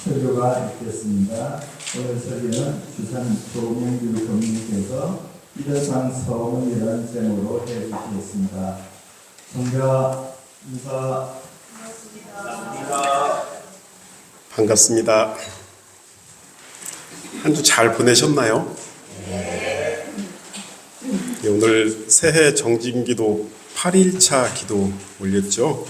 설교가 있겠습니다. 오늘 설교는 주산 조명규 교수님께서 이러상 서원이라는 제목으로 해주시겠습니다. 성가 인사. 반갑습니다. 한 주 잘 보내셨나요? 네, 오늘 새해 정진기도 8일차 기도 올렸죠.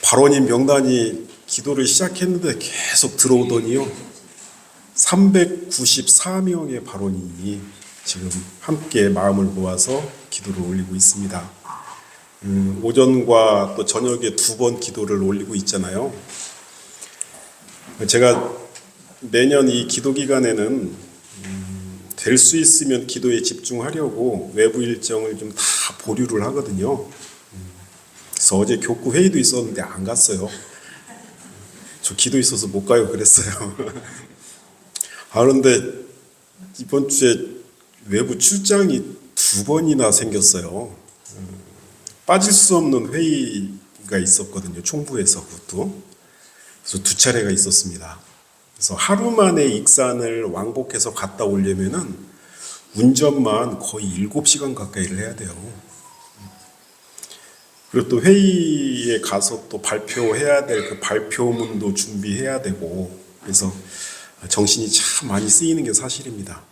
발원인 명단이 기도를 시작했는데 계속 들어오더니요, 394명의 발원인이 지금 함께 마음을 모아서 기도를 올리고 있습니다. 오전과 또 저녁에 2번 기도를 올리고 있잖아요. 제가 매년 이 기도 기간에는 될 수 있으면 기도에 집중하려고 외부 일정을 좀 다 보류를 하거든요. 그래서 어제 교구 회의도 있었는데 안 갔어요. 저 기도 있어서 못 가요 그랬어요. 그런데 이번 주에 외부 출장이 2번이나 생겼어요. 빠질 수 없는 회의가 있었거든요. 총부에서 그것도. 그래서 2차례가 있었습니다. 그래서 하루 만에 익산을 왕복해서 갔다 오려면은 운전만 거의 7시간 가까이를 해야 돼요. 그리고 또 회의에 가서 또 발표해야 될 그 발표문도 준비해야 되고, 그래서 정신이 참 많이 쓰이는 게 사실입니다.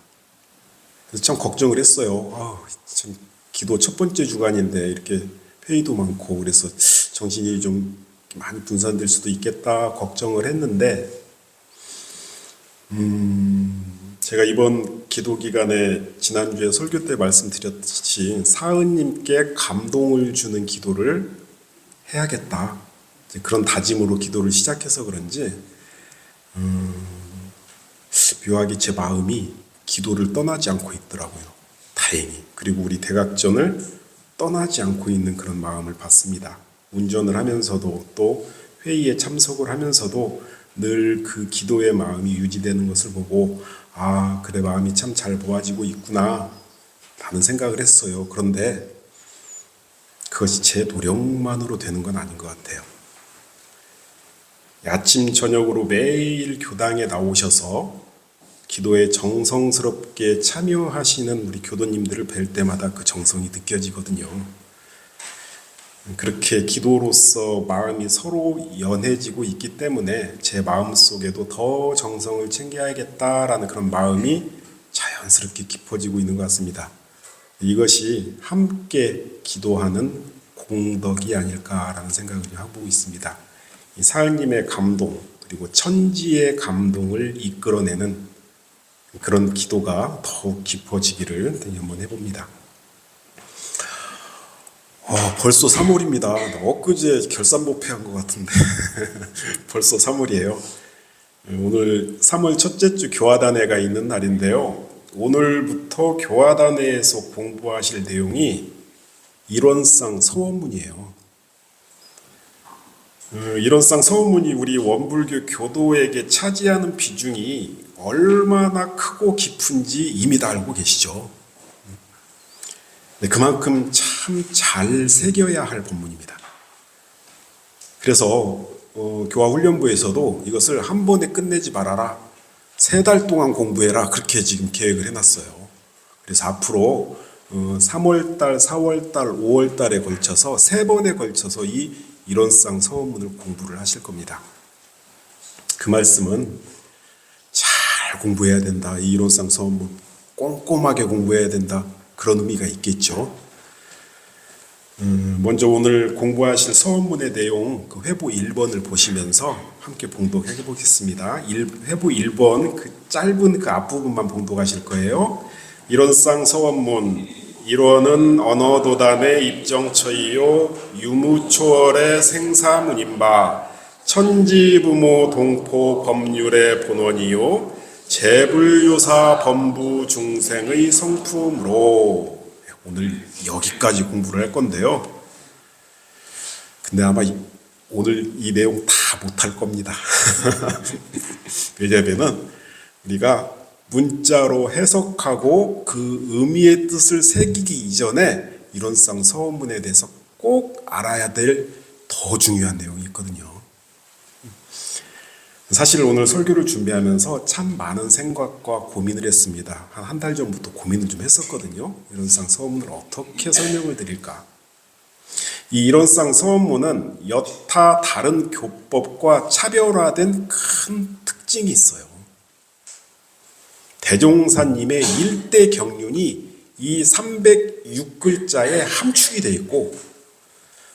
그래서 참 걱정을 했어요. 참 기도 첫 번째 주간인데 이렇게 회의도 많고 그래서 정신이 좀 많이 분산될 수도 있겠다 걱정을 했는데, 제가 이번 기도 기간에 지난주에 설교 때 말씀드렸듯이 사은님께 감동을 주는 기도를 해야겠다, 그런 다짐으로 기도를 시작해서 그런지 묘하게 제 마음이 기도를 떠나지 않고 있더라고요. 다행히. 그리고 우리 대각전을 떠나지 않고 있는 그런 마음을 받습니다. 운전을 하면서도 또 회의에 참석을 하면서도 늘 그 기도의 마음이 유지되는 것을 보고, 그래, 마음이 참 잘 모아지고 있구나 라는 생각을 했어요. 그런데 그것이 제 노력만으로 되는 건 아닌 것 같아요. 아침 저녁으로 매일 교당에 나오셔서 기도에 정성스럽게 참여하시는 우리 교도님들을 뵐 때마다 그 정성이 느껴지거든요. 그렇게 기도로서 마음이 서로 연해지고 있기 때문에 제 마음속에도 더 정성을 챙겨야겠다라는 그런 마음이 자연스럽게 깊어지고 있는 것 같습니다. 이것이 함께 기도하는 공덕이 아닐까라는 생각을 하고 있습니다. 이 사은님의 감동, 그리고 천지의 감동을 이끌어내는 그런 기도가 더욱 깊어지기를 한번 해봅니다. 벌써 3월입니다. 엊그제 결산보패한 것 같은데 벌써 3월이에요. 오늘 3월 첫째 주 교화단회가 있는 날인데요. 오늘부터 교화단회에서 공부하실 내용이 일원상 서원문이에요. 일원상 서원문이 우리 원불교 교도에게 차지하는 비중이 얼마나 크고 깊은지 이미 다 알고 계시죠? 그만큼 참 잘 새겨야 할 본문입니다. 그래서 교화훈련부에서도 이것을 한 번에 끝내지 말아라, 3달 동안 공부해라, 그렇게 지금 계획을 해놨어요. 그래서 앞으로 3월달, 4월달, 5월달에 걸쳐서 3번에 걸쳐서 이 일원상 서원문을 공부를 하실 겁니다. 그 말씀은 잘 공부해야 된다, 이 일원상 서원문 꼼꼼하게 공부해야 된다, 그런 의미가 있겠죠. 먼저 오늘 공부하실 서원문의 내용, 그 회보 1번을 보시면서 함께 봉독해 보겠습니다. 회보 1번 그 짧은 그 앞부분만 봉독하실 거예요. 일원상 서원문. 일원은 언어도단의 입정처이요 유무초월의 생사문인바 천지부모 동포 법률의 본원이요 재불요사 범부 중생의 성품으로. 오늘 여기까지 공부를 할 건데요. 근데 아마 오늘 이 내용 다 못할 겁니다. 왜냐하면 우리가 문자로 해석하고 그 의미의 뜻을 새기기 이전에 일원상 서원문에 대해서 꼭 알아야 될 더 더 중요한 내용이 있거든요. 사실 오늘 설교를 준비하면서 참 많은 생각과 고민을 했습니다. 한 달 전부터 고민을 좀 했었거든요. 이론상 서원문을 어떻게 설명을 드릴까? 이 이론상 서원문은 여타 다른 교법과 차별화된 큰 특징이 있어요. 대종사님의 일대 경륜이 이 306글자에 함축이 되어 있고,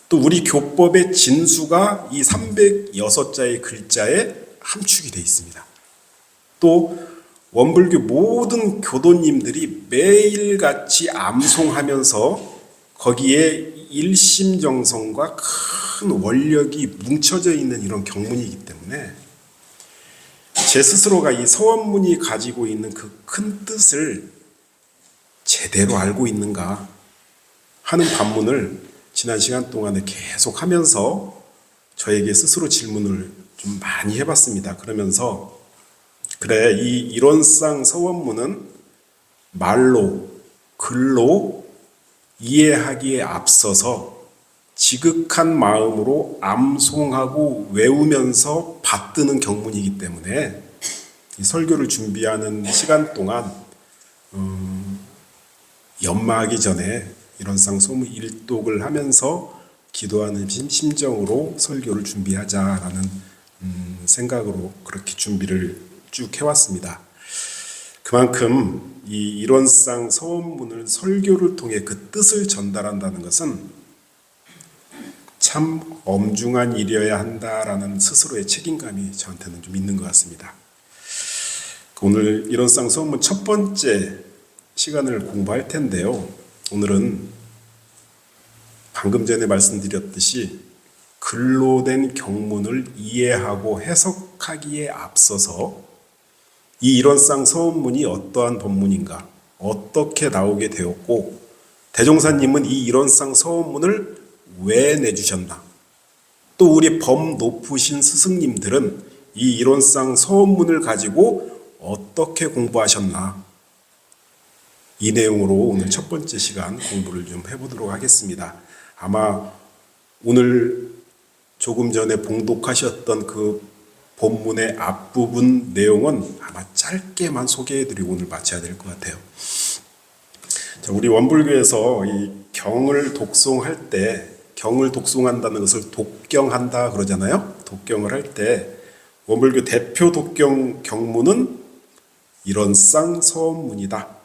또 우리 교법의 진수가 이 306자의 글자에 함축이 되어 있습니다. 또 원불교 모든 교도님들이 매일같이 암송하면서 거기에 일심정성과 큰 원력이 뭉쳐져 있는 이런 경문이기 때문에 제 스스로가 이 서원문이 가지고 있는 그 큰 뜻을 제대로 알고 있는가 하는 반문을 지난 시간 동안에 계속 하면서 저에게 스스로 질문을 좀 많이 해봤습니다. 그러면서 그래, 이 이론상 서원문은 말로, 글로 이해하기에 앞서서 지극한 마음으로 암송하고 외우면서 받드는 경문이기 때문에 이 설교를 준비하는 시간 동안 연마하기 전에 이론상 서원문 일독을 하면서 기도하는 심정으로 설교를 준비하자라는 생각으로 그렇게 준비를 쭉 해왔습니다. 그만큼 이 이론상 서원문을 설교를 통해 그 뜻을 전달한다는 것은 참 엄중한 일이어야 한다라는 스스로의 책임감이 저한테는 좀 있는 것 같습니다. 오늘 이론상 서원문 첫 번째 시간을 공부할 텐데요. 오늘은 방금 전에 말씀드렸듯이 글로 된 경문을 이해하고 해석하기에 앞서서 이 이론상 서원문이 어떠한 법문인가, 어떻게 나오게 되었고, 대종사님은 이 이론상 서원문을 왜 내주셨나, 또 우리 범 높으신 스승님들은 이 이론상 서원문을 가지고 어떻게 공부하셨나, 이 내용으로 오늘 첫 번째 시간 공부를 좀 해보도록 하겠습니다. 아마 오늘 조금 전에 봉독하셨던 그 본문의 앞부분 내용은 아마 짧게만 소개해드리고 오늘 마쳐야 될 것 같아요. 자, 우리 원불교에서 이 경을 독송할 때, 경을 독송한다는 것을 독경한다 그러잖아요. 독경을 할 때 원불교 대표 독경 경문은 이론상 서원문이다.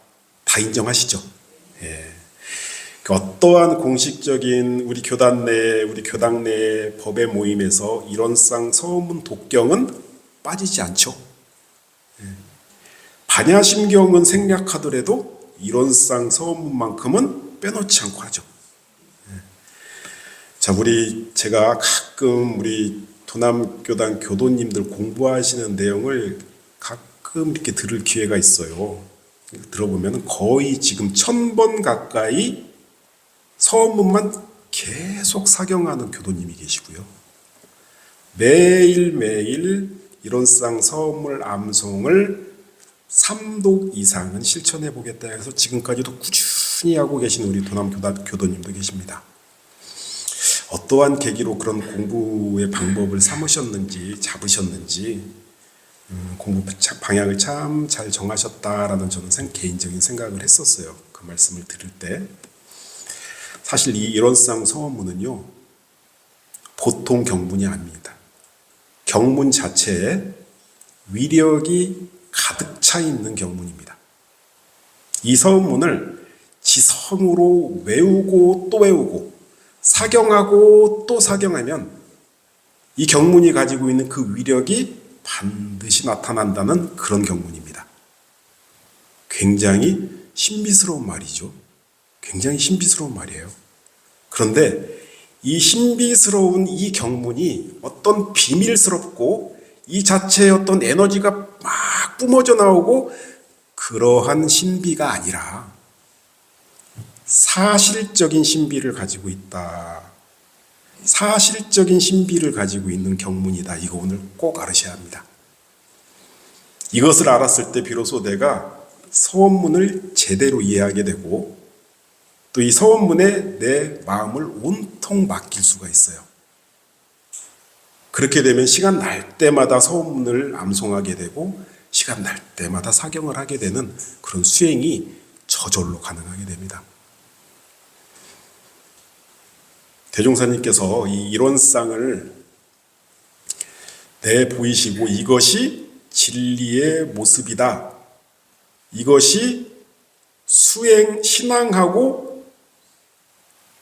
다 인정하시죠? 예. 어떠한 공식적인 우리 교단 내, 우리 교당 내 법의 모임에서 이론상 서원문 독경은 빠지지 않죠. 예. 반야심경은 생략하더라도 이론상 서원문만큼은 빼놓지 않고 하죠. 예. 자, 제가 가끔 우리 도남교단 교도님들 공부하시는 내용을 가끔 이렇게 들을 기회가 있어요. 들어보면 거의 지금 1000번 가까이 서원문만 계속 사경하는 교도님이 계시고요. 매일매일 이론상 서원문 암송을 3독 이상은 실천해 보겠다 해서 지금까지도 꾸준히 하고 계신 우리 도남교단 교도님도 계십니다. 어떠한 계기로 그런 공부의 방법을 삼으셨는지 잡으셨는지 공부 방향을 참 잘 정하셨다라는 저는 개인적인 생각을 했었어요. 그 말씀을 들을 때. 사실 이 이론상 서원문은요, 보통 경문이 아닙니다. 경문 자체에 위력이 가득 차 있는 경문입니다. 이 서원문을 지성으로 외우고 또 외우고 사경하고 또 사경하면 이 경문이 가지고 있는 그 위력이 반드시 나타난다는 그런 경문입니다. 굉장히 신비스러운 말이죠. 굉장히 신비스러운 말이에요. 그런데 이 신비스러운 이 경문이 어떤 비밀스럽고 이 자체의 어떤 에너지가 막 뿜어져 나오고 그러한 신비가 아니라 사실적인 신비를 가지고 있다. 사실적인 신비를 가지고 있는 경문이다. 이거 오늘 꼭 알으셔야 합니다. 이것을 알았을 때 비로소 내가 서원문을 제대로 이해하게 되고 또 이 서원문에 내 마음을 온통 맡길 수가 있어요. 그렇게 되면 시간 날 때마다 서문을 암송하게 되고 시간 날 때마다 사경을 하게 되는 그런 수행이 저절로 가능하게 됩니다. 대종사님께서 이 일원상을 내보이시고 이것이 진리의 모습이다. 이것이 신앙하고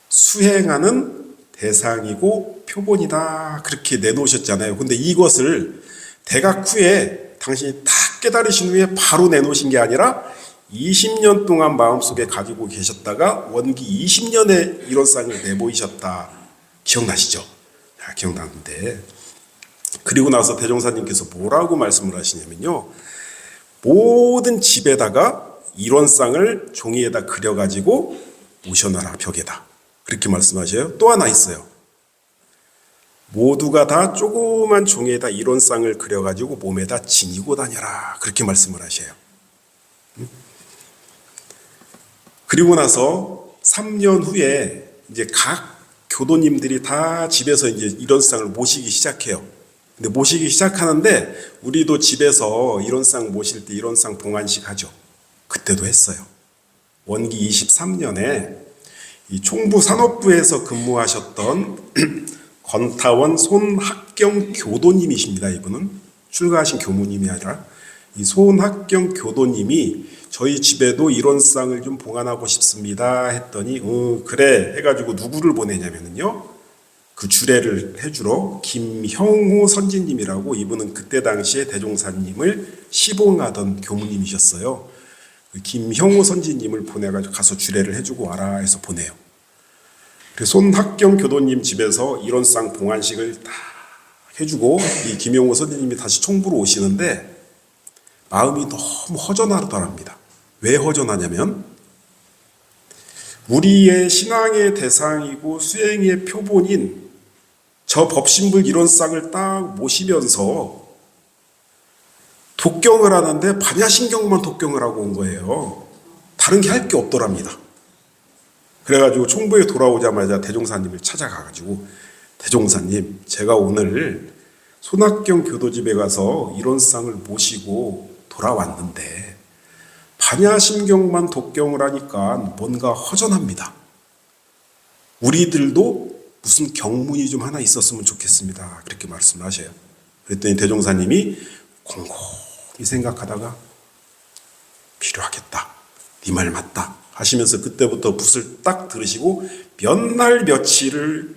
수행하는 대상이고 표본이다. 그렇게 내놓으셨잖아요. 근데 이것을 대각 후에 당신이 다 깨달으신 후에 바로 내놓으신 게 아니라 20년 동안 마음속에 가지고 계셨다가 원기 20년에 일원상을 내보이셨다. 기억나시죠? 기억나는데 그리고 나서 대종사님께서 뭐라고 말씀을 하시냐면요. 모든 집에다가 일원상을 종이에다 그려가지고 모셔놔라 벽에다. 그렇게 말씀하셔요. 또 하나 있어요. 모두가 다 조그만 종이에다 일원상을 그려가지고 몸에다 지니고 다녀라. 그렇게 말씀을 하셔요. 그리고 나서 3년 후에 이제 각 교도님들이 다 집에서 이제 일원상을 모시기 시작해요. 근데 모시기 시작하는데 우리도 집에서 일원상 모실 때 일원상 봉안식 하죠. 그때도 했어요. 원기 23년에 이 총부 산업부에서 근무하셨던 건타원 손학경 교도님이십니다. 이분은 출가하신 교무님이 아니라 이 손학경 교도님이 저희 집에도 일원상을 좀 봉안하고 싶습니다 했더니 그래 해가지고 누구를 보내냐면요. 그 주례를 해주러 김형호 선지님이라고 이분은 그때 당시에 대종사님을 시봉하던 교무님이셨어요. 그 김형호 선지님을 보내가지고 가서 주례를 해주고 와라 해서 보내요. 그래서 손학경 교도님 집에서 일원상 봉안식을 다 해주고 이 김형호 선지님이 다시 총부로 오시는데 마음이 너무 허전하더랍니다. 왜 허전하냐면 우리의 신앙의 대상이고 수행의 표본인 저 법신불 일원상을 딱 모시면서 독경을 하는데 반야신경만 독경을 하고 온 거예요. 다른 게 할 게 없더랍니다. 그래가지고 총부에 돌아오자마자 대종사님을 찾아가가지고 대종사님 제가 오늘 손학경 교도집에 가서 일원상을 모시고 돌아왔는데 반야심경만 독경을 하니까 뭔가 허전합니다. 우리들도 무슨 경문이 좀 하나 있었으면 좋겠습니다. 그렇게 말씀을 하셔요. 그랬더니 대종사님이 곰곰이 생각하다가 필요하겠다. 네 말 맞다. 하시면서 그때부터 붓을 딱 들으시고 몇 날 며칠을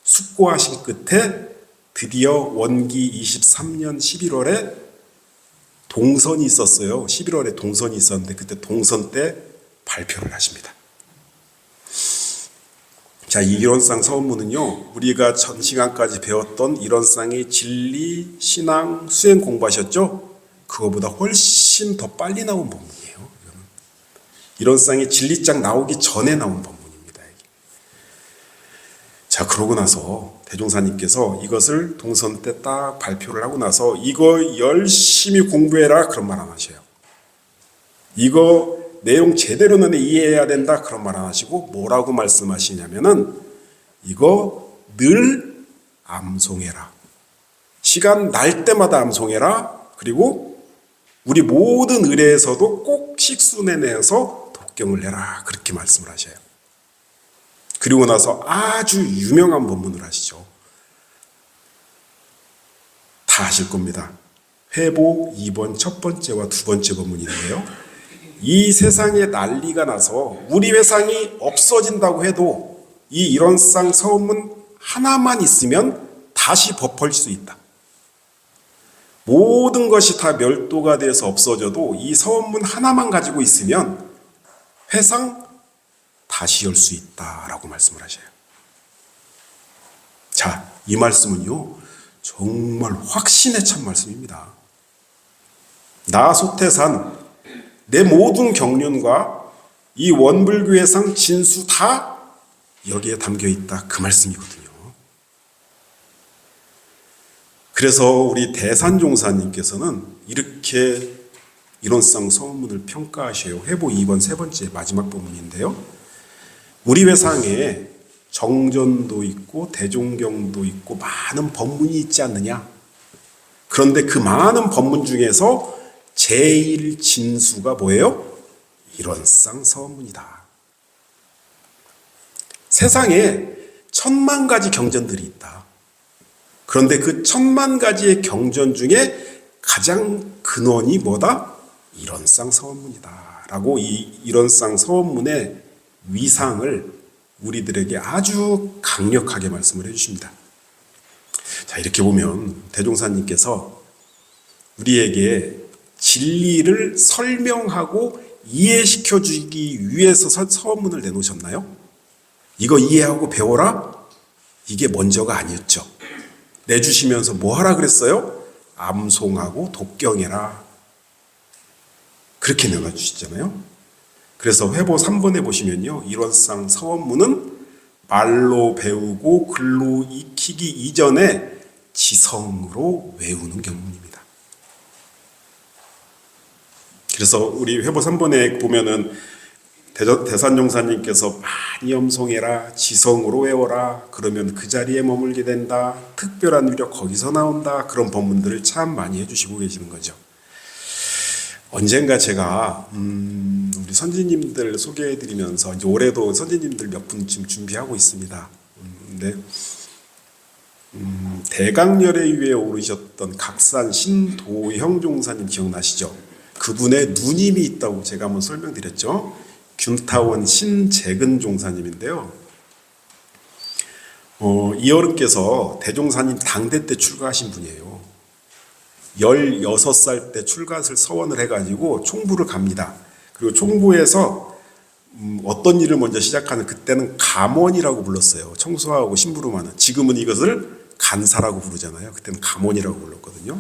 숙고하신 끝에 드디어 원기 23년 11월에 동선이 있었어요. 11월에 동선이 있었는데 그때 동선 때 발표를 하십니다. 자, 이 일원상 서문은요. 우리가 전 시간까지 배웠던 일원상의 진리, 신앙, 수행 공부하셨죠? 그거보다 훨씬 더 빨리 나온 본문이에요. 일원상의 진리장 나오기 전에 나온 본문입니다. 자, 그러고 나서 대종사님께서 이것을 동선 때 딱 발표를 하고 나서 이거 열심히 공부해라 그런 말 안 하셔요. 이거 내용 제대로 너네 이해해야 된다 그런 말 안 하시고 뭐라고 말씀하시냐면은 이거 늘 암송해라. 시간 날 때마다 암송해라. 그리고 우리 모든 의례에서도 꼭 식순에 내서 독경을 해라. 그렇게 말씀을 하셔요. 그리고 나서 아주 유명한 본문을 하시죠. 다 아실 겁니다. 회복 2번 첫 번째와 두 번째 본문인데요. 이 세상에 난리가 나서 우리 회상이 없어진다고 해도 이 일원상 서문 하나만 있으면 다시 법할 수 있다. 모든 것이 다 멸도가 돼서 없어져도 이 서문 하나만 가지고 있으면 회상 다시 열 수 있다라고 말씀을 하셔요. 자, 이 말씀은요 정말 확신에 찬 말씀입니다. 나 소태산 내 모든 경륜과 이 원불교회상 진수 다 여기에 담겨 있다 그 말씀이거든요. 그래서 우리 대산종사님께서는 이렇게 일원상 서문을 평가하셔요. 회보 2번 세 번째 마지막 부분인데요. 우리 회상에 정전도 있고 대종경도 있고 많은 법문이 있지 않느냐. 그런데 그 많은 법문 중에서 제일 진수가 뭐예요? 일원상 서원문이다. 세상에 1000만 가지 경전들이 있다. 그런데 그 1000만 가지의 경전 중에 가장 근원이 뭐다? 일원상 서원문이다. 라고 이 일원상 서원문의 위상을 우리들에게 아주 강력하게 말씀을 해주십니다. 자, 이렇게 보면 대종사님께서 우리에게 진리를 설명하고 이해시켜 주기 위해서 서원문을 내놓으셨나요? 이거 이해하고 배워라? 이게 먼저가 아니었죠. 내주시면서 뭐 하라 그랬어요? 암송하고 독경해라. 그렇게 내놔주시잖아요. 그래서 회보 3번에 보시면요, 일원상 서원문은 말로 배우고 글로 익히기 이전에 지성으로 외우는 경문입니다. 그래서 우리 회보 3번에 보면은 대산종사님께서 많이 염송해라, 지성으로 외워라, 그러면 그 자리에 머물게 된다, 특별한 위력 거기서 나온다, 그런 법문들을 참 많이 해주시고 계시는 거죠. 언젠가 제가 우리 선지님들 소개해드리면서 이제 올해도 선지님들 몇 분 지금 준비하고 있습니다. 근데 대강렬의 위에 오르셨던 각산 신도형 종사님 기억나시죠? 그분의 누님이 있다고 제가 한번 설명드렸죠. 균타원 신재근 종사님인데요. 이 어른께서 대종사님 당대 때 출가하신 분이에요. 16살 때 출가를 서원을 해가지고 총부를 갑니다. 그리고 총부에서 어떤 일을 먼저 시작하는, 그때는 감원이라고 불렀어요. 청소하고 심부름하는. 지금은 이것을 간사라고 부르잖아요. 그때는 감원이라고 불렀거든요.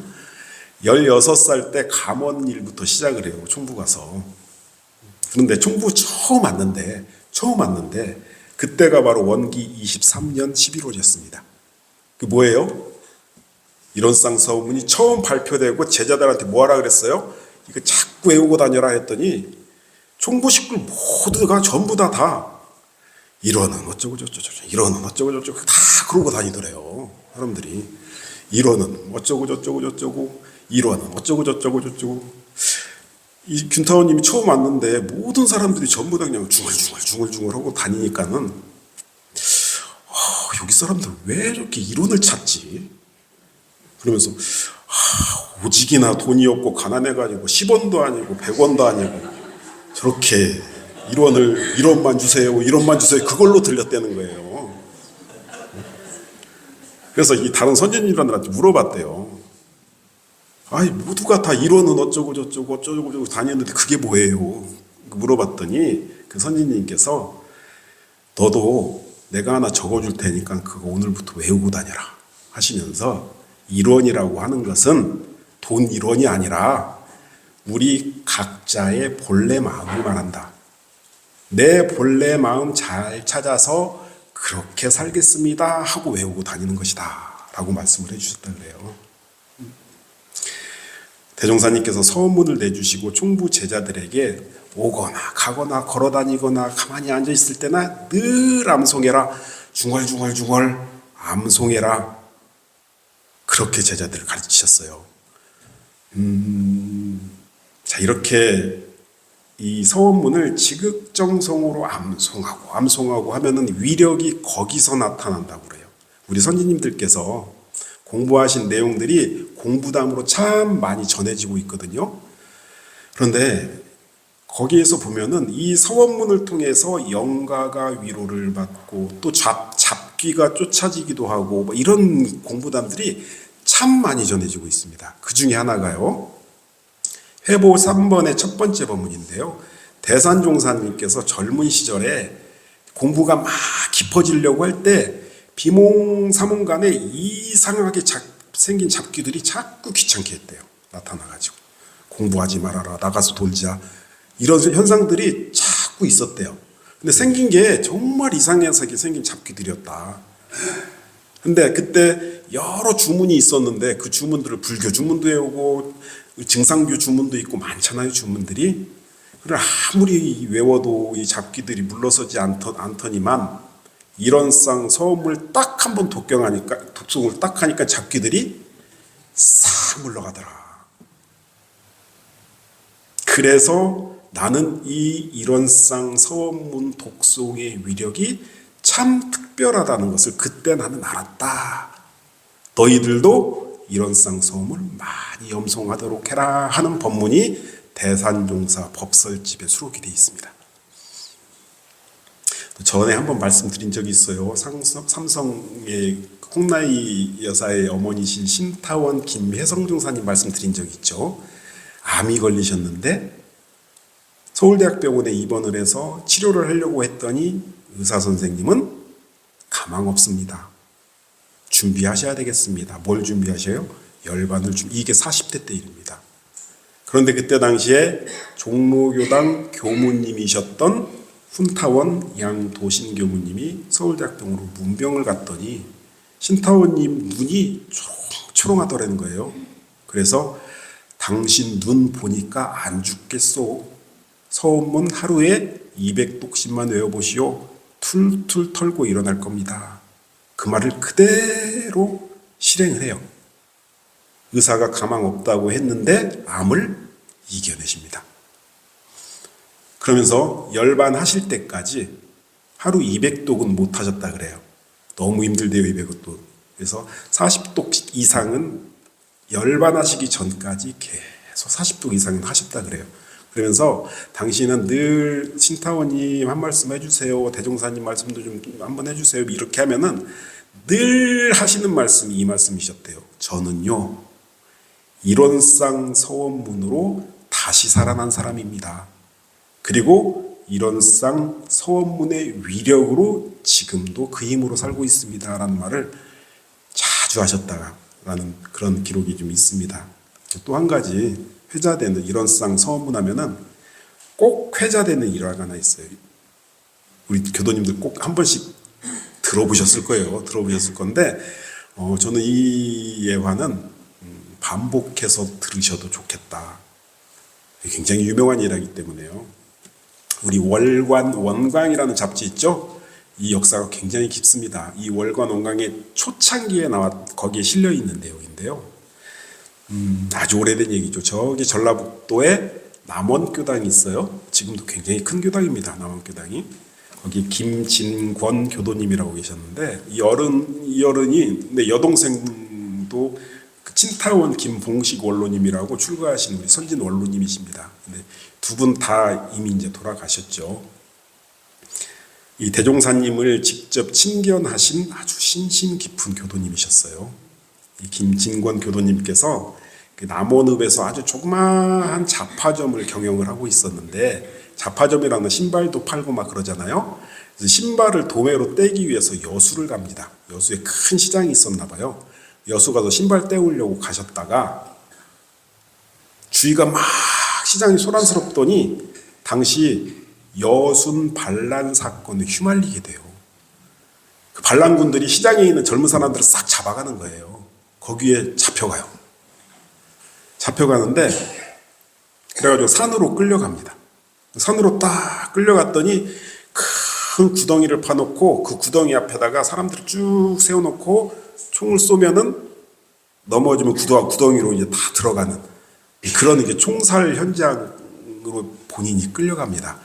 16살 때 감원 일부터 시작을 해요. 총부 가서. 그런데 총부 처음 왔는데 그때가 바로 원기 23년 11월이었습니다. 그 뭐예요? 일원상 서문이 처음 발표되고 제자들한테 뭐하라 그랬어요? 이거 자꾸 외우고 다녀라 했더니 총부 식구 모두가 전부 다 일원은 어쩌고 저쩌고, 일원은 어쩌고 저쩌고 다 그러고 다니더래요. 사람들이 일원은 어쩌고 저쩌고, 일원은 어쩌고 저쩌고. 이 균타원님이 처음 왔는데 모든 사람들이 전부 다 그냥 중얼중얼 하고 다니니까는 여기 사람들 왜 이렇게 이론을 찾지? 그러면서 오직이나 돈이 없고 가난해가지고 10원도 아니고 100원도 아니고 저렇게 이론만 주세요 그걸로 들렸다는 거예요. 그래서 이 다른 선진님들한테 물어봤대요. 모두가 다 이론은 어쩌고 저쩌고 다녔는데 그게 뭐예요? 물어봤더니 그 선진님께서 너도 내가 하나 적어줄 테니까 그거 오늘부터 외우고 다녀라 하시면서, 일원이라고 하는 것은 돈 일원이 아니라 우리 각자의 본래 마음을 말한다. 내 본래 마음 잘 찾아서 그렇게 살겠습니다 하고 외우고 다니는 것이다 라고 말씀을 해주셨다 그래요. 대종사님께서 서원문을 내주시고 총부 제자들에게 오거나 가거나 걸어다니거나 가만히 앉아있을 때나 늘 암송해라, 중얼중얼 암송해라, 그렇게 제자들을 가르치셨어요. 자, 이렇게 이 서원문을 지극정성으로 암송하고 하면은 위력이 거기서 나타난다고 그래요. 우리 선지님들께서 공부하신 내용들이 공부담으로 참 많이 전해지고 있거든요. 그런데 거기에서 보면은 이 서원문을 통해서 영가가 위로를 받고 또 잡귀가 쫓아지기도 하고 이런 공부담들이 참 많이 전해지고 있습니다. 그 중에 하나가요, 회보 3번의 첫 번째 법문인데요. 대산종사님께서 젊은 시절에 공부가 막 깊어지려고 할 때 비몽사몽간에 이상하게 생긴 잡귀들이 자꾸 귀찮게 했대요. 나타나가지고 공부하지 말아라, 나가서 놀자, 이런 현상들이 자꾸 있었대요. 근데 생긴 게 정말 이상해서 생긴 잡귀들이었다. 근데 그때 여러 주문이 있었는데 그 주문들을 불교 주문도 해오고 증상교 주문도 있고 많잖아요, 주문들이. 그래 아무리 외워도 이 잡귀들이 물러서지 않더니만 이런상 서원문을 딱 한 번 독송을 딱 하니까 잡귀들이 싹 물러가더라. 그래서 나는 이 이런상 서원문 독송의 위력이 참 특별하다는 것을 그때 나는 알았다. 너희들도 이런상 서원을 많이 염송하도록 해라 하는 법문이 대산종사 법설집에 수록이 되어 있습니다. 전에 한번 말씀드린 적이 있어요. 삼성의 콩나이 여사의 어머니신 신타원 김혜성 종사님 말씀드린 적이 있죠. 암이 걸리셨는데 서울대학병원에 입원을 해서 치료를 하려고 했더니 의사 선생님은 가망 없습니다. 준비하셔야 되겠습니다. 뭘 준비하셔요? 열반을 이게 40대 때 일입니다. 그런데 그때 당시에 종로교당 교무님이셨던 훈타원 양도신 교무님이 서울대학병원으로 문병을 갔더니 신타원님 눈이 초롱초롱하더라는 거예요. 그래서 당신 눈 보니까 안 죽겠소. 서원문 하루에 200독씩만 외워보시오. 툴툴 털고 일어날 겁니다. 그 말을 그대로 실행을 해요. 의사가 가망 없다고 했는데 암을 이겨내십니다. 그러면서 열반하실 때까지 하루 200독은 못 하셨다 그래요. 너무 힘들대요, 200독. 그래서 40독 이상은 열반하시기 전까지 계속 40독 이상은 하셨다 그래요. 그러면서 당신은 늘 신타원님 한 말씀 해주세요. 대종사님 말씀도 좀 한번 해주세요. 이렇게 하면은 늘 하시는 말씀이 이 말씀이셨대요. 저는요, 이론상 서원문으로 다시 살아난 사람입니다. 그리고 이론상 서원문의 위력으로 지금도 그 힘으로 살고 있습니다. 라는 말을 자주 하셨다라는 그런 기록이 좀 있습니다. 또 한 가지 회자되는 이론상 서원문 하면은 꼭 회자되는 일화가 하나 있어요. 우리 교도님들 꼭 한 번씩 들어보셨을 거예요. 들어보셨을 건데 저는 이 예화는 반복해서 들으셔도 좋겠다. 굉장히 유명한 일화이기 때문에요. 우리 원광이라는 잡지 있죠? 이 역사가 굉장히 깊습니다. 이 월관 원광의 초창기에 거기에 실려 있는 내용인데요. 아주 오래된 얘기죠. 저기 전라북도에 남원교당이 있어요. 지금도 굉장히 큰 교당입니다. 남원교당이. 거기 김진권 교도님이라고 계셨는데 이 어른이 근데 여동생도 친타원 김봉식 원로님이라고 출가하신 우리 선진 원로님이십니다. 근데 두 분 다 이미 이제 돌아가셨죠. 이 대종사님을 직접 친견하신 아주 신심 깊은 교도님이셨어요. 이 김진권 교도님께서 그 남원읍에서 아주 조그마한 잡화점을 경영을 하고 있었는데 잡화점이라는 신발도 팔고 막 그러잖아요. 그래서 신발을 도매로 떼기 위해서 여수를 갑니다. 여수에 큰 시장이 있었나 봐요. 여수 가서 신발 떼우려고 가셨다가 주위가 막 시장이 소란스럽더니 당시 여순 반란 사건에 휘말리게 돼요. 그 반란군들이 시장에 있는 젊은 사람들을 싹 잡아가는 거예요. 거기에 잡혀가요. 잡혀가는데 그래가지고 산으로 끌려갑니다. 산으로 딱 끌려갔더니 큰 구덩이를 파놓고 그 구덩이 앞에다가 사람들을 쭉 세워놓고 총을 쏘면은 넘어지면 구덩이로 이제 다 들어가는 그런 이제 총살 현장으로 본인이 끌려갑니다.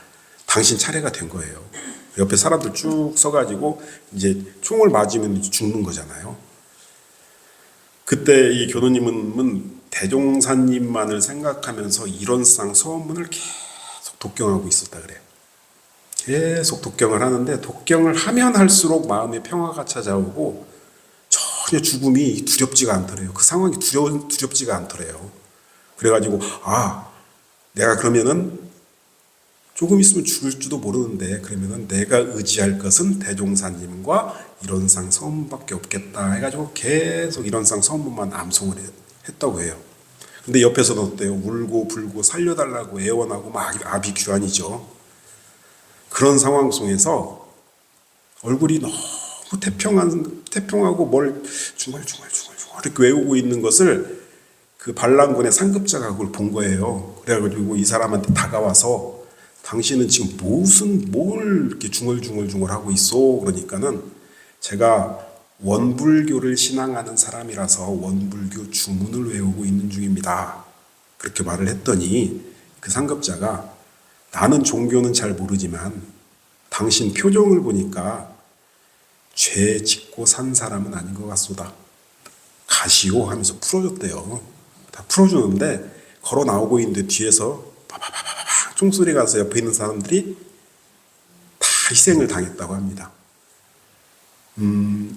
당신 차례가 된 거예요. 옆에 사람들 쭉 서가지고 이제 총을 맞으면 죽는 거잖아요. 그때 이 교도님은 대종사님만을 생각하면서 이론상 서원문을 계속 독경하고 있었다 그래요. 계속 독경을 하는데 독경을 하면 할수록 마음의 평화가 찾아오고 전혀 죽음이 두렵지가 않더래요. 그 상황이 두렵지가 않더래요. 그래가지고 내가 그러면은 조금 있으면 죽을지도 모르는데 그러면은 내가 의지할 것은 대종사님과 이론상 서원문밖에 없겠다 해가지고 계속 이론상 서원문만 암송을 했다고 해요. 근데 옆에서는 어때요? 울고 불고 살려달라고 애원하고 막 아비규환이죠. 그런 상황 속에서 얼굴이 너무 태평하고 뭘 중얼중얼 이렇게 외우고 있는 것을 그 반란군의 상급자가 그걸 본 거예요. 그래가지고 이 사람한테 다가와서 당신은 지금 뭘 이렇게 중얼중얼 하고 있어? 그러니까는 제가 원불교를 신앙하는 사람이라서 원불교 주문을 외우고 있는 중입니다. 그렇게 말을 했더니 그 상급자가 나는 종교는 잘 모르지만 당신 표정을 보니까 죄 짓고 산 사람은 아닌 것 같소다. 가시오 하면서 풀어줬대요. 다 풀어주는데 걸어 나오고 있는데 뒤에서 바바바바바 총소리가 나서 옆에 있는 사람들이 다 희생을 당했다고 합니다.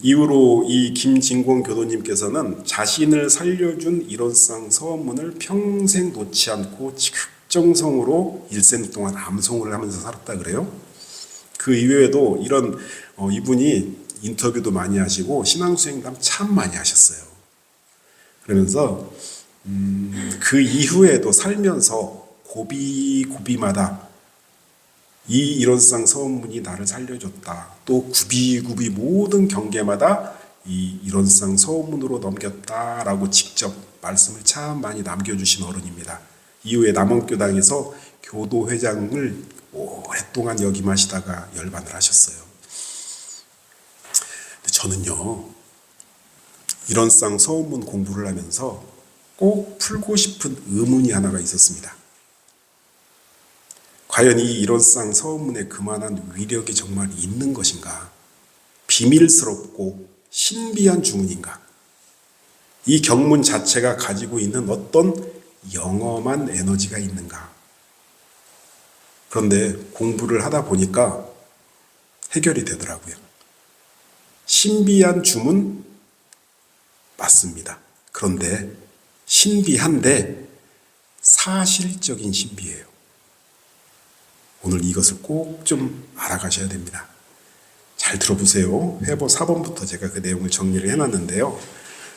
이후로 이 김진공 교도님께서는 자신을 살려준 일원상 서원문을 평생 놓지 않고 지극정성으로 일생 동안 암송을 하면서 살았다 그래요. 그 이외에도 이런 이분이 인터뷰도 많이 하시고 신앙수행담 참 많이 하셨어요. 그러면서 그 이후에도 살면서 고비고비마다 이 일원상 서원문이 나를 살려줬다. 또 구비구비 모든 경계마다 이 일원상 서원문으로 넘겼다라고 직접 말씀을 참 많이 남겨주신 어른입니다. 이후에 남원교당에서 교도회장을 오랫동안 역임하시다가 열반을 하셨어요. 근데 저는요, 일원상 서원문 공부를 하면서 꼭 풀고 싶은 의문이 하나가 있었습니다. 과연 이 일원상 서원문에 그만한 위력이 정말 있는 것인가? 비밀스럽고 신비한 주문인가? 이 경문 자체가 가지고 있는 어떤 영험한 에너지가 있는가? 그런데 공부를 하다 보니까 해결이 되더라고요. 신비한 주문 맞습니다. 그런데 신비한데 사실적인 신비예요. 오늘 이것을 꼭 좀 알아가셔야 됩니다. 잘 들어보세요. 회보 4번부터 제가 그 내용을 정리를 해놨는데요.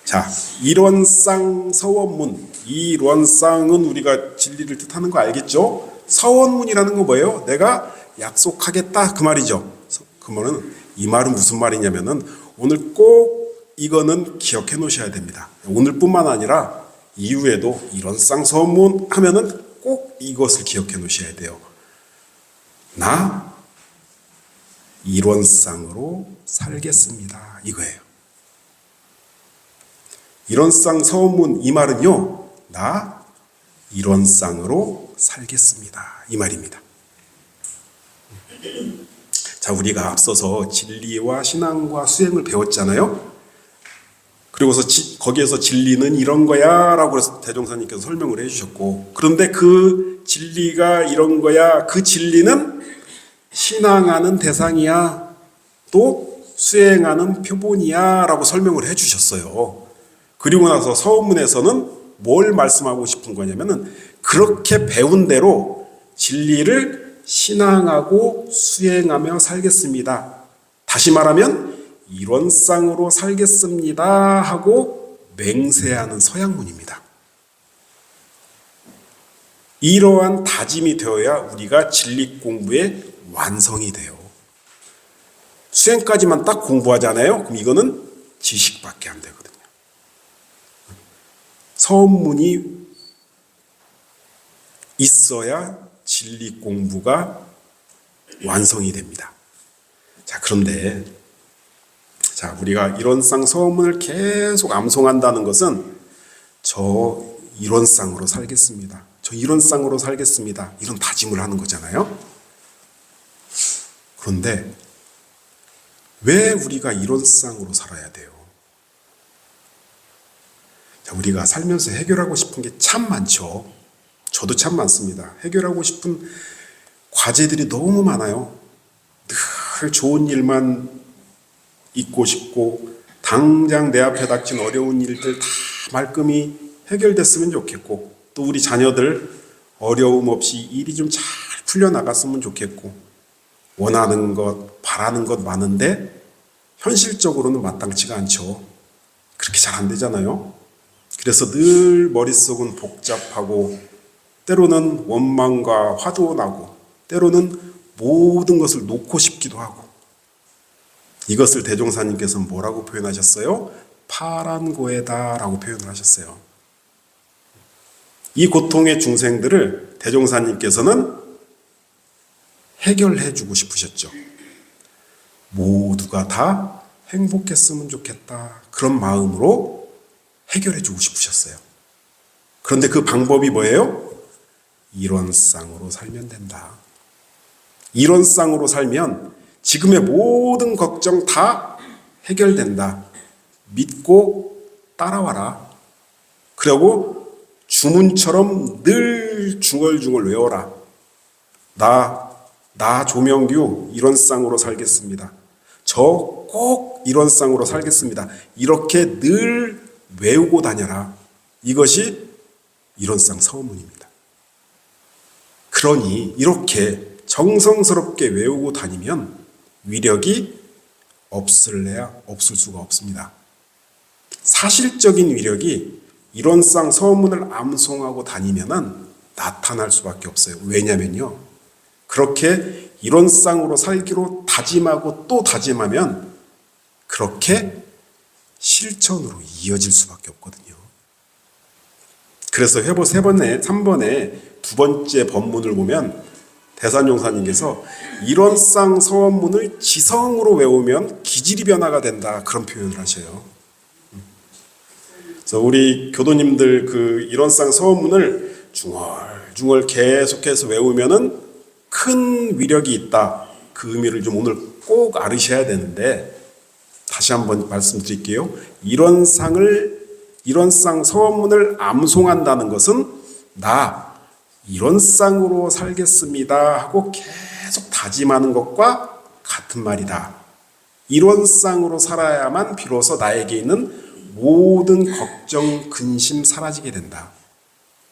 자, 일원상 서원문. 이 일원상은 우리가 진리를 뜻하는 거 알겠죠? 서원문이라는 건 뭐예요? 내가 약속하겠다 그 말이죠. 그러면 이 말은 무슨 말이냐면은 오늘 꼭 이거는 기억해 놓으셔야 됩니다. 오늘뿐만 아니라 이후에도 일원상 서원문 하면은 꼭 이것을 기억해 놓으셔야 돼요. 나 일원상으로 살겠습니다. 이거예요. 일원상 서원문 이 말은요. 나 일원상으로 살겠습니다. 이 말입니다. 자, 우리가 앞서서 진리와 신앙과 수행을 배웠잖아요. 그리고서 거기에서 진리는 이런 거야 라고 해서 대종사님께서 설명을 해주셨고, 그런데 그 진리가 이런 거야, 그 진리는 신앙하는 대상이야, 또 수행하는 표본이야 라고 설명을 해주셨어요. 그리고 나서 서원문에서는 뭘 말씀하고 싶은 거냐면은 그렇게 배운 대로 진리를 신앙하고 수행하며 살겠습니다. 다시 말하면 일원상으로 살겠습니다 하고 맹세하는 서양문입니다. 이러한 다짐이 되어야 우리가 진리 공부의 완성이 돼요. 수행까지만 딱 공부하잖아요. 그럼 이거는 지식밖에 안 되거든요. 서원문이 있어야 진리 공부가 완성이 됩니다. 자, 그런데 우리가 일원상 서원문을 계속 암송한다는 것은 저 일원상으로 살겠습니다. 저 일원상으로 살겠습니다. 이런 다짐을 하는 거잖아요. 그런데 왜 우리가 일원상으로 살아야 돼요? 자, 우리가 살면서 해결하고 싶은 게 참 많죠. 저도 참 많습니다. 해결하고 싶은 과제들이 너무 많아요. 늘 좋은 일만 있고 싶고 당장 내 앞에 닥친 어려운 일들 다 말끔히 해결됐으면 좋겠고, 또 우리 자녀들 어려움 없이 일이 좀 잘 풀려나갔으면 좋겠고, 원하는 것, 바라는 것 많은데 현실적으로는 마땅치가 않죠. 그렇게 잘 안 되잖아요. 그래서 늘 머릿속은 복잡하고 때로는 원망과 화도 나고 때로는 모든 것을 놓고 싶기도 하고, 이것을 대종사님께서는 뭐라고 표현하셨어요? 파란고에다라고 표현을 하셨어요. 이 고통의 중생들을 대종사님께서는 해결해 주고 싶으셨죠. 모두가 다 행복했으면 좋겠다. 그런 마음으로 해결해 주고 싶으셨어요. 그런데 그 방법이 뭐예요? 이론상으로 살면 된다. 이론상으로 살면 지금의 모든 걱정 다 해결된다. 믿고 따라와라. 그리고 주문처럼 늘 중얼중얼 외워라. 나 조명규 이론상으로 살겠습니다. 저 꼭 이론상으로 살겠습니다. 이렇게 늘 외우고 다녀라. 이것이 이론상 서문입니다. 그러니 이렇게 정성스럽게 외우고 다니면 위력이 없을래야 없을 수가 없습니다. 사실적인 위력이 이론상 서문을 암송하고 다니면은 나타날 수밖에 없어요. 왜냐면요. 그렇게 이론상으로 살기로 다짐하고 또 다짐하면 그렇게 실천으로 이어질 수밖에 없거든요. 그래서 회보 3번에 두 번째 법문을 보면 대산용사님께서 이론상 서원문을 지성으로 외우면 기질이 변화가 된다. 그런 표현을 하셔요. 그래서 우리 교도님들 그 이론상 서원문을 중얼중얼 계속해서 외우면은 큰 위력이 있다. 그 의미를 좀 오늘 꼭 알으셔야 되는데 다시 한번 말씀드릴게요. 이론상 서원문을 암송한다는 것은 나 이론상으로 살겠습니다 하고 계속 다짐하는 것과 같은 말이다. 이론상으로 살아야만 비로소 나에게 있는 모든 걱정, 근심 사라지게 된다.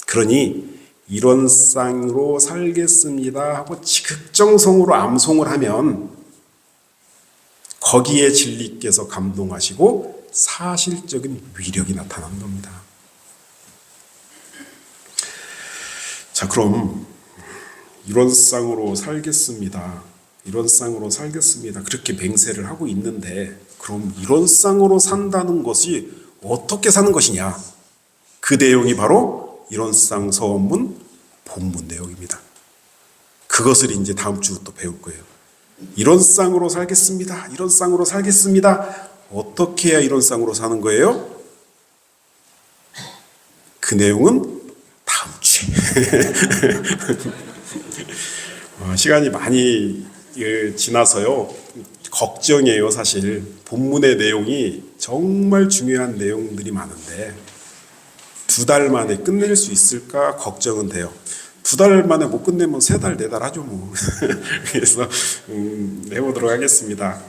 그러니 이론상으로 살겠습니다 하고 지극정성으로 암송을 하면 거기에 진리께서 감동하시고 사실적인 위력이 나타나는 겁니다. 자, 그럼 이론상으로 살겠습니다. 이론상으로 살겠습니다. 그렇게 맹세를 하고 있는데 그럼 이론상으로 산다는 것이 어떻게 사는 것이냐? 그 내용이 바로 이론상 서원문 본문 내용입니다. 그것을 이제 다음 주 또 배울 거예요. 이론상으로 살겠습니다. 이론상으로 살겠습니다. 어떻게 해야 이론상으로 사는 거예요? 그 내용은 다음 주에. 시간이 많이 지나서요. 걱정이에요, 사실. 본문의 내용이 정말 중요한 내용들이 많은데 2달 만에 끝낼 수 있을까 걱정은 돼요. 2달 만에 못 끝내면 3달, 4달 하죠 뭐. 그래서 해보도록 하겠습니다.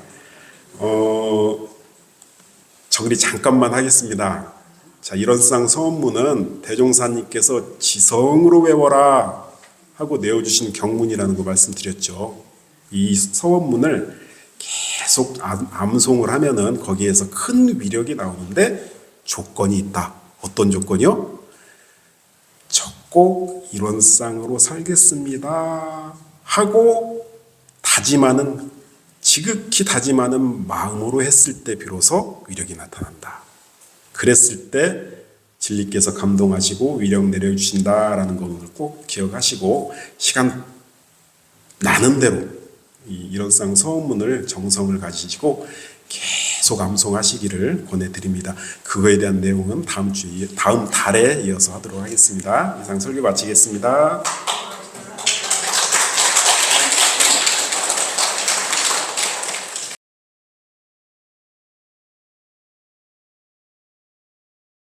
정리 잠깐만 하겠습니다. 자, 이론상 서원문은 대종사님께서 지성으로 외워라 하고 내어주신 경문이라는 거 말씀드렸죠. 이 서원문을 계속 암송을 하면은 거기에서 큰 위력이 나오는데 조건이 있다. 어떤 조건이요? 꼭 이론상으로 살겠습니다 하고 다짐하는, 지극히 다짐하는 마음으로 했을 때 비로소 위력이 나타난다. 그랬을 때 진리께서 감동하시고 위력 내려주신다라는 것을 꼭 기억하시고 시간 나는 대로 이 이론상 서원문을 정성을 가지시고 계속 암송하시기를 권해드립니다. 그거에 대한 내용은 다음 달에 이어서 하도록 하겠습니다. 이상 설교 마치겠습니다.